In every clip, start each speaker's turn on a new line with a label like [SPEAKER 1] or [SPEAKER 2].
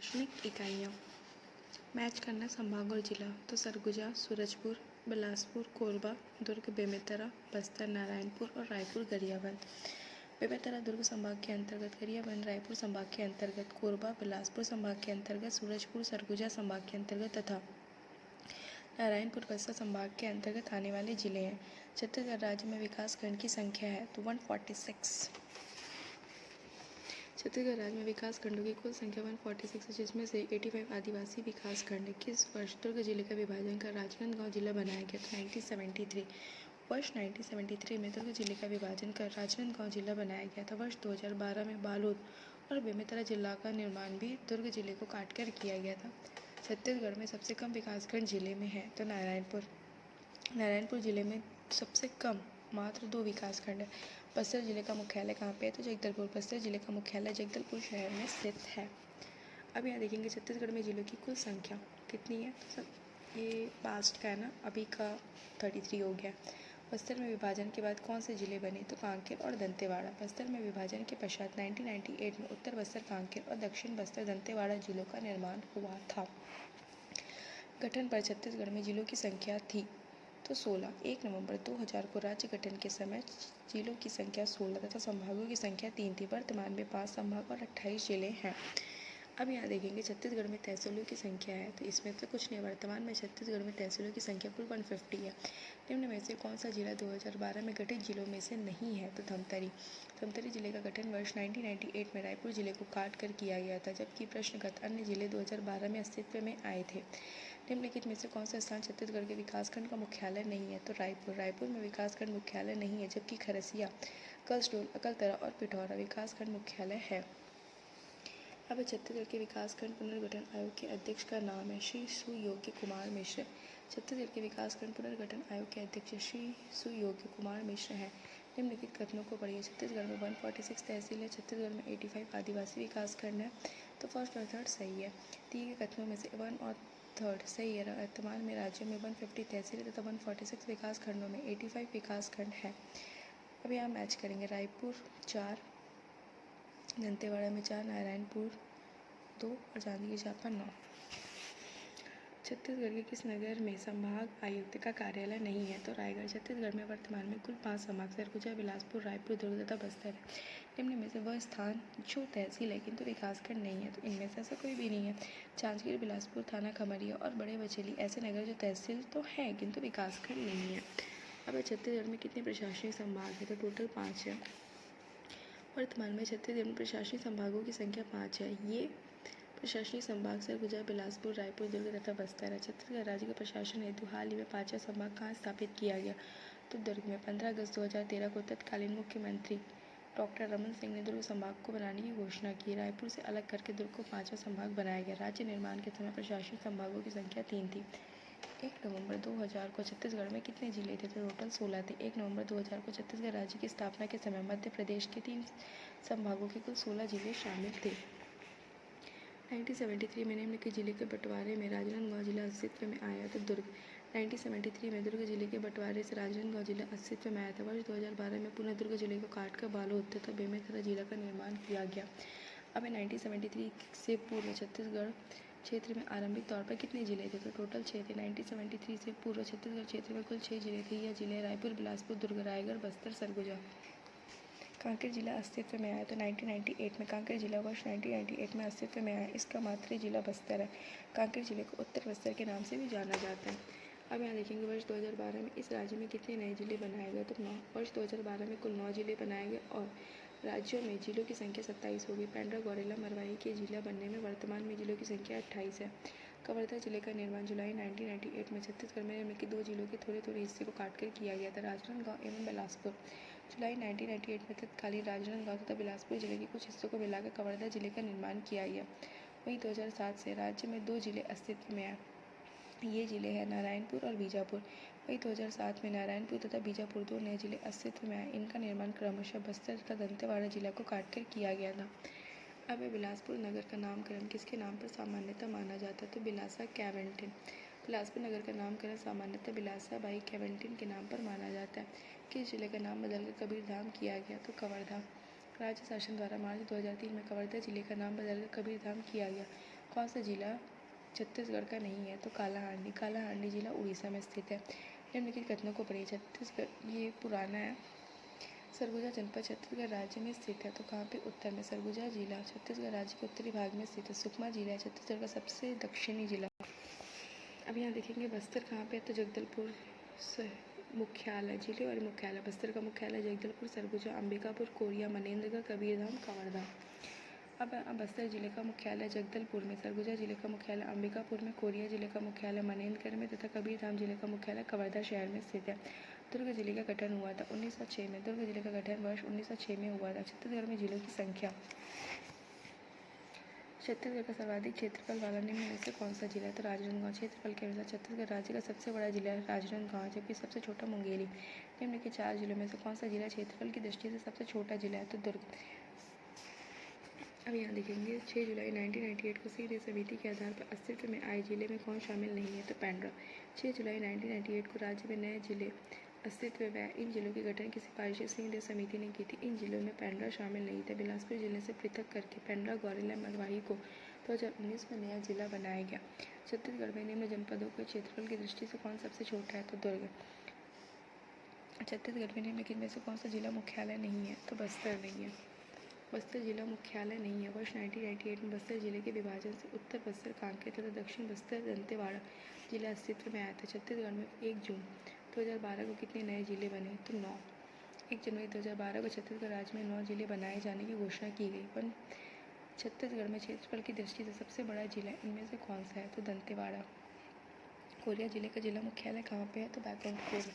[SPEAKER 1] प्रशासनिक इकाइयाँ। मैच करना संभाग और जिला तो सरगुजा, सूरजपुर, बिलासपुर, कोरबा, दुर्ग, बेमेतरा, बस्तर, नारायणपुर और रायपुर गरियाबंद। बेमेतरा दुर्ग संभाग के अंतर्गत, गरियाबंद रायपुर संभाग के अंतर्गत, कोरबा बिलासपुर संभाग के अंतर्गत, सूरजपुर सरगुजा संभाग के अंतर्गत तथा नारायणपुर बस्तर संभाग के अंतर्गत आने वाले जिले हैं। छत्तीसगढ़ राज्य में विकास खंड की संख्या है तो 146। छत्तीसगढ़ राज्य में विकास खंडों की कुल संख्या 146 है, जिसमें से 85 आदिवासी विकास खंड है। किस वर्ष दुर्ग जिले का विभाजन कर राजनांदगांव जिला बनाया गया? तो 1973। वर्ष 1973 में दुर्ग जिले का विभाजन कर राजनांदगांव जिला बनाया गया था। वर्ष 2012 में बालोद और बेमेतरा जिला का निर्माण भी दुर्ग जिले को काटकर किया गया था। छत्तीसगढ़ में सबसे कम विकासखंड जिले में है तो नारायणपुर जिले में सबसे कम मात्र 2 विकासखंड है। बस्तर जिले का मुख्यालय कहाँ पे है? तो जगदलपुर। बस्तर जिले का मुख्यालय जगदलपुर शहर में स्थित है। अब यहाँ देखेंगे छत्तीसगढ़ में जिलों की कुल संख्या कितनी है। तो ये पास्ट का है ना, अभी का 33 हो गया। बस्तर में विभाजन के बाद कौन से जिले बने? तो कांकेर और दंतेवाड़ा। बस्तर में विभाजन के पश्चात 1998 में उत्तर बस्तर, कांकेर और दक्षिण बस्तर, दंतेवाड़ा जिलों का निर्माण हुआ था। गठन पर छत्तीसगढ़ में जिलों की संख्या थी तो 16। 1 नवंबर 2000 को राज्य गठन के समय जिलों की संख्या 16 तथा संभागों की संख्या 3 थी। वर्तमान में 5 संभाग और 28 जिले हैं। अब यहाँ देखेंगे छत्तीसगढ़ में तहसीलों की संख्या है तो इसमें तो कुछ नहीं। वर्तमान में छत्तीसगढ़ में तहसीलों की संख्या कुल 150 है। निम्न में से कौन सा जिला 2012 में गठित जिलों में से नहीं है? तो धमतरी। धमतरी जिले का गठन वर्ष 1998 में रायपुर जिले को काट कर किया गया था, जबकि प्रश्नगत अन्य जिले 2012 में अस्तित्व में आए थे। निम्नलिखित में से कौन सा स्थान छत्तीसगढ़ के विकासखंड का मुख्यालय नहीं है? तो रायपुर। रायपुर में विकासखंड मुख्यालय नहीं है, जबकि खरसिया, कसडोल, अकलतरा और पिथौरा विकासखंड मुख्यालय है। अब छत्तीसगढ़ के विकासखंड पुनर्गठन आयोग के अध्यक्ष का नाम है श्री सुयोग्य कुमार मिश्र। छत्तीसगढ़ के विकासखंड पुनर्गठन आयोग के अध्यक्ष श्री सुयोग्य कुमार मिश्र हैं। निम्नलिखित कथनों को पढ़िए। छत्तीसगढ़ में 146 तहसील है। छत्तीसगढ़ में 85 आदिवासी विकासखंड है। तो फर्स्ट और थर्ड सही है। दिए गए कथनों में से 1 और 3 सही है। वर्तमान में राज्य में 150 तहसील तथा 146 विकास खंडों में 85 विकास खंड है। अब यहाँ मैच करेंगे। रायपुर 4, दंतेवाड़ा में 4, नारायणपुर 2 और जांजगीर चांपा 9। छत्तीसगढ़ के किस नगर में संभाग आयुक्त का कार्यालय नहीं है? तो रायगढ़। छत्तीसगढ़ में वर्तमान में कुल 5 संभाग सरगुजा, बिलासपुर, रायपुर, दुर्ग तथा बस्तर है। निम्न में से वह स्थान जो तहसील है किंतु विकासखंड नहीं है? तो इनमें से ऐसा कोई भी नहीं है। जांजगीर, बिलासपुर, थाना खमरिया और बड़े बचेली ऐसे नगर जो तहसील तो है किंतु विकासखंड नहीं है। अब छत्तीसगढ़ में कितने प्रशासनिक संभाग है? तो टोटल 5 है। वर्तमान में छत्तीसगढ़ में प्रशासनिक संभागों की संख्या 5 है। ये प्रशासनिक संभाग सरगुजा, बिलासपुर, रायपुर, दुर्ग तथा बस्तर है। छत्तीसगढ़ राज्य का प्रशासन हेतु हाल ही में 5वां संभाग कहाँ स्थापित किया गया? तो दुर्ग में। 15 अगस्त 2013 को तत्कालीन मुख्यमंत्री डॉक्टर रमन सिंह ने दुर्ग संभाग को बनाने की घोषणा की। रायपुर से अलग करके दुर्ग को 5वां संभाग बनाया गया। राज्य निर्माण के समय प्रशासनिक संभागों की संख्या 3 थी। 1 नवंबर 2000 को छत्तीसगढ़ में कितने जिले थे? तो टोटल 16 थे। 1 नवंबर 2000 को छत्तीसगढ़ राज्य की स्थापना के समय मध्य प्रदेश के 3 संभागों के कुल 16 जिले शामिल थे। 1973 में निम्नलिखित जिले के बंटवारे में राजनांदगांव जिला अस्तित्व में आया तो दुर्ग। 1973 में दुर्ग जिले के बंटवारे से राजनांदगांव जिला अस्तित्व में आया था। वर्ष 2012 में पुनः दुर्ग जिले को काटकर बालोद तथा बेमेतरा जिला का निर्माण किया गया। अब 1973 से पूर्व छत्तीसगढ़ क्षेत्र में आरंभिक तौर पर कितने जिले थे? तो टोटल 6 थे। 1973 से पूर्व छत्तीसगढ़ क्षेत्र में कुल 6 जिले थे। यह जिले रायपुर, बिलासपुर, दुर्ग, रायगढ़, बस्तर, सरगुजा। कांकेर जिला अस्तित्व में आया तो 1998 में। कांकेर जिला वर्ष 1998 में अस्तित्व में आया। इसका मातृ जिला बस्तर है। कांकेर जिले को उत्तर बस्तर के नाम से भी जाना जाता है। अब यहाँ देखेंगे वर्ष 2012 में इस राज्य में कितने नए जिले बनाए गए? तो 9। वर्ष 2012 में कुल 9 जिले बनाए गए और राज्यों में जिलों की संख्या 27 हो गई। पेंड्रा, गौरेला, मरवाही के जिला बनने में वर्तमान में जिलों की संख्या 28 है। कवर्धा जिले का निर्माण जुलाई 1998 में छत्तीसगढ़ में निम्नलिखित 2 जिलों के थोड़े थोड़े हिस्से को काटकर किया गया था, राजनांदगांव एवं बिलासपुर। जुलाई 1998 में तत्कालीन राजनांदगांव तथा बिलासपुर जिले के कुछ हिस्सों को मिलाकर कवर्धा जिले का निर्माण किया गया। वहीं 2007 से राज्य में 2 जिले अस्तित्व में आए। ये जिले हैं नारायणपुर और बीजापुर। वहीं 2007 में नारायणपुर तथा बीजापुर 2 नए जिले अस्तित्व में आए। इनका निर्माण क्रमशः बस्तर तथा दंतेवाड़ा जिला को काटकर किया गया था। अब बिलासपुर नगर का नामकरण किसके नाम पर सामान्यतः माना जाता है? तो बिलासा कैवेंटिन। बिलासपुर नगर का नामकरण सामान्यतः बिलासा बाई कैवेंटिन के नाम पर माना जाता है। किस जिले का नाम बदलकर कबीरधाम किया गया? तो कवर्धा। राज्य शासन द्वारा मार्च 2003 में कवर्धा जिले का नाम बदलकर कबीरधाम किया गया। कौन सा जिला छत्तीसगढ़ का नहीं है? तो कालाहांडी। कालाहांडी जिला उड़ीसा में स्थित है। निम्नलिखित कथनों को पढ़िए। छत्तीसगढ़, ये पुराना है। सरगुजा जनपद छत्तीसगढ़ राज्य में स्थित है। तो कहाँ पे? उत्तर में। सरगुजा जिला छत्तीसगढ़ राज्य के उत्तरी भाग में स्थित है। सुकमा जिला है छत्तीसगढ़ का सबसे दक्षिणी जिला। अब यहाँ देखेंगे बस्तर कहाँ पे है? तो जगदलपुर मुख्यालय, जिले और मुख्यालय। बस्तर का मुख्यालय जगदलपुर, सरगुजा, अंबिकापुर, कोरिया, मनेन्द्रगढ़, कबीरधाम, कवर्धा। अब बस्तर जिले का मुख्यालय जगदलपुर में, सरगुजा जिले का मुख्यालय अंबिकापुर में, कोरिया जिले का मुख्यालय मनेन्द्रगढ़ में तथा कबीरधाम जिले का मुख्यालय कवर्धा शहर में स्थित है। दुर्ग जिले का गठन हुआ था 1906 में। दुर्ग जिले का गठन वर्ष 1906 में हुआ था। छत्तीसगढ़ में जिलों की संख्या। छत्तीसगढ़ का सर्वाधिक क्षेत्रफल वाला निम्न में से कौन सा जिला है? तो राजनांदगांव। क्षेत्रफल के अनुसार छत्तीसगढ़ राज्य का सबसे बड़ा जिला है राजनांदगांव, जबकि सबसे छोटा मुंगेली। निम्न के 4 जिलों में से कौन सा जिला क्षेत्रफल की दृष्टि से सबसे छोटा जिला है? तो दुर्ग। अब यहाँ देखेंगे 6 जुलाई 1998 को सीधे समिति के आधार पर अस्तित्व में आए जिले में कौन शामिल नहीं है? तो पेंड्रा। 6 जुलाई 1998 को राज्य में नए जिले अस्तित्व में आए। इन जिलों के गठन की सिफारिश सीधे समिति ने की थी। इन जिलों में पेंड्रा शामिल नहीं था। बिलासपुर जिले से पृथक करके पेंड्रा, गौरेला, मरवाही को 2019 में नया जिला बनाया गया। छत्तीसगढ़ में निम्न जनपदों के क्षेत्रफल की दृष्टि से कौन सबसे छोटा है? तो दुर्ग। छत्तीसगढ़ में निम्नलिखित में से कौन सा जिला मुख्यालय नहीं है? तो बस्तर नहीं है। बस्तर जिला मुख्यालय नहीं है। वर्ष 1998 में बस्तर जिले के विभाजन से उत्तर बस्तर, कांकेर तथा दक्षिण बस्तर, दंतेवाड़ा जिला अस्तित्व में आया था। छत्तीसगढ़ में 1 जून 2012 को कितने नए जिले बने? तो 9। 1 जनवरी 2012 को छत्तीसगढ़ राज्य में 9 जिले बनाए जाने की घोषणा की गई। छत्तीसगढ़ में क्षेत्रफल की दृष्टि से सबसे बड़ा जिला इनमें से कौन सा है? तो दंतेवाड़ा। कोरिया जिले का जिला मुख्यालय कहाँ पे है? तो बैकुंठपुर।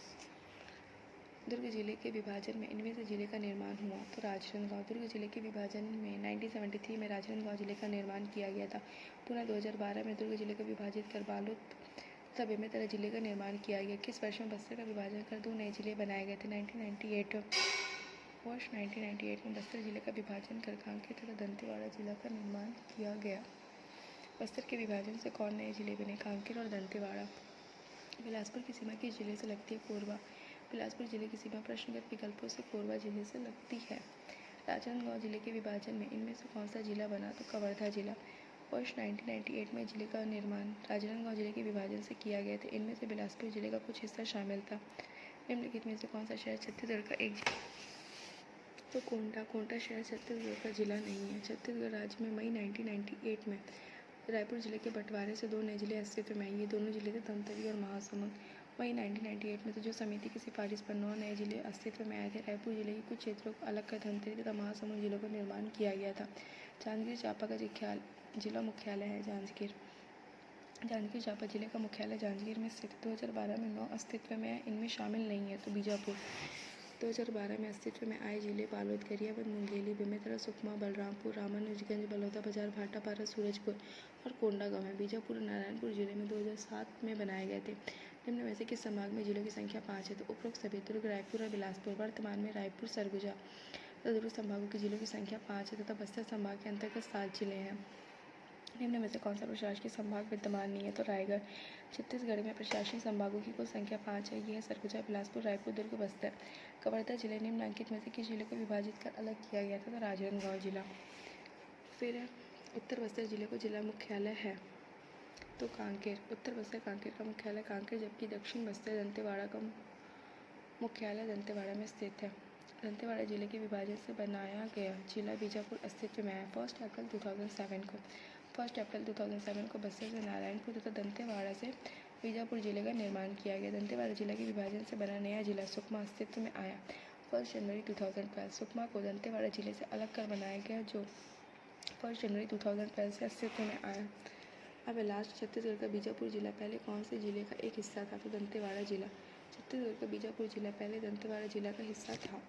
[SPEAKER 1] दुर्ग जिले के विभाजन में इनमें से जिले का निर्माण हुआ? तो राजनांदगांव। दुर्ग जिले के विभाजन में 1973 में राजनांदगांव जिले का निर्माण किया गया था। पुनः 2012 में दुर्ग जिले को विभाजित कर बालोद तथा बेमेतरा जिले का निर्माण किया गया। किस वर्ष में बस्तर का विभाजन कर 2 नए जिले बनाए गए थे? 1998। वर्ष 1998 में बस्तर जिले का विभाजन कर कांकेर तथा दंतेवाड़ा जिला का निर्माण किया गया। बस्तर के विभाजन से कौन नए जिले बने? कांकेर और दंतेवाड़ा। बिलासपुर की सीमा किस जिले से लगती है? कोरबा। बिलासपुर जिले की सीमा प्रश्नगत विकल्पों से कोरबा जिले से लगती है। राजनांदगांव जिले के विभाजन में इनमें से कौन सा जिला बना? तो कवर्धा जिला। वर्ष 1998 में जिले का निर्माण राजनांदगांव जिले के विभाजन से किया गया था। इनमें से बिलासपुर जिले का कुछ हिस्सा शामिल था। निम्नलिखित में से कौन सा शहर छत्तीसगढ़ का एक जिला? तो कोंटा। कोंटा शहर छत्तीसगढ़ का जिला नहीं है। छत्तीसगढ़ राज्य में मई 1998 में रायपुर जिले के बंटवारे से 2 नए जिले अस्तित्व में आए। ये दोनों जिले थे धमतरी और महासमुंद। मई 1998 में तो जो समिति की सिफारिश पर 9 नए जिले अस्तित्व में आए थे। रायपुर जिले के कुछ क्षेत्रों को अलग कर धमतरी तथा महासमुंद जिलों का निर्माण किया गया था। जांजगीर चांपा का जिला मुख्यालय है जांजगीर। जांजगीर चांपा जिले का मुख्यालय जांजगीर में स्थित। 2012 में 9 अस्तित्व में आए। इनमें शामिल नहीं है तो बीजापुर। 2012 में अस्तित्व में आए जिले बालोद, गरियाबंद, मुंगेली, बेमेतरा, सुकमा, बलरामपुर, रामानुजगंज, बलौदाबाजार, भाटापारा, सूरजपुर और कोंडागांव है। बीजापुर और नारायणपुर जिले में 2007 में बनाए गए थे। निम्न में से किस संभाग में जिलों की संख्या 5 है? तो उपरोक्त सभी दुर्ग, रायपुर और बिलासपुर। वर्तमान में रायपुर, सरगुजा तथा दुर्ग संभागों की जिलों की संख्या 5 है तथा बस्तर संभाग के अंतर्गत 7 जिले हैं। निम्न में से कौन सा प्रशासनिक संभाग विद्यमान नहीं है? तो रायगढ़। छत्तीसगढ़ में प्रशासनिक संभागों की कुल संख्या 5 है। ये है सरगुजा, बिलासपुर, रायपुर, दुर्ग, बस्तर। कवर्धा जिले निम्नलिखित में से किस जिले को विभाजित कर अलग किया गया था? तो राजनांदगांव जिला। फिर उत्तर बस्तर जिले को जिला मुख्यालय है तो कांकेर। उत्तर बस्तर कांकेर का मुख्यालय कांकेर, जबकि दक्षिण बस्तर दंतेवाड़ा का मुख्यालय दंतेवाड़ा में स्थित है। दंतेवाड़ा जिले के विभाजन से बनाया गया जिला बीजापुर अस्तित्व में आया 1 अप्रैल 2007 को। 1 अप्रैल 2007 को बस्तर से नारायणपुर तथा दंतेवाड़ा से बीजापुर जिले का निर्माण किया गया। दंतेवाड़ा जिला के विभाजन से बना नया जिला सुकमा अस्तित्व में आया 1 जनवरी 2012। सुकमा को दंतेवाड़ा जिले से अलग कर बनाया गया जो 1 जनवरी 2012 से अस्तित्व में आया। अब लास्ट छत्तीसगढ़ का बीजापुर जिला पहले कौन से जिले का एक हिस्सा था? तो दंतेवाड़ा जिला। छत्तीसगढ़ का बीजापुर जिला पहले दंतेवाड़ा जिला का हिस्सा था।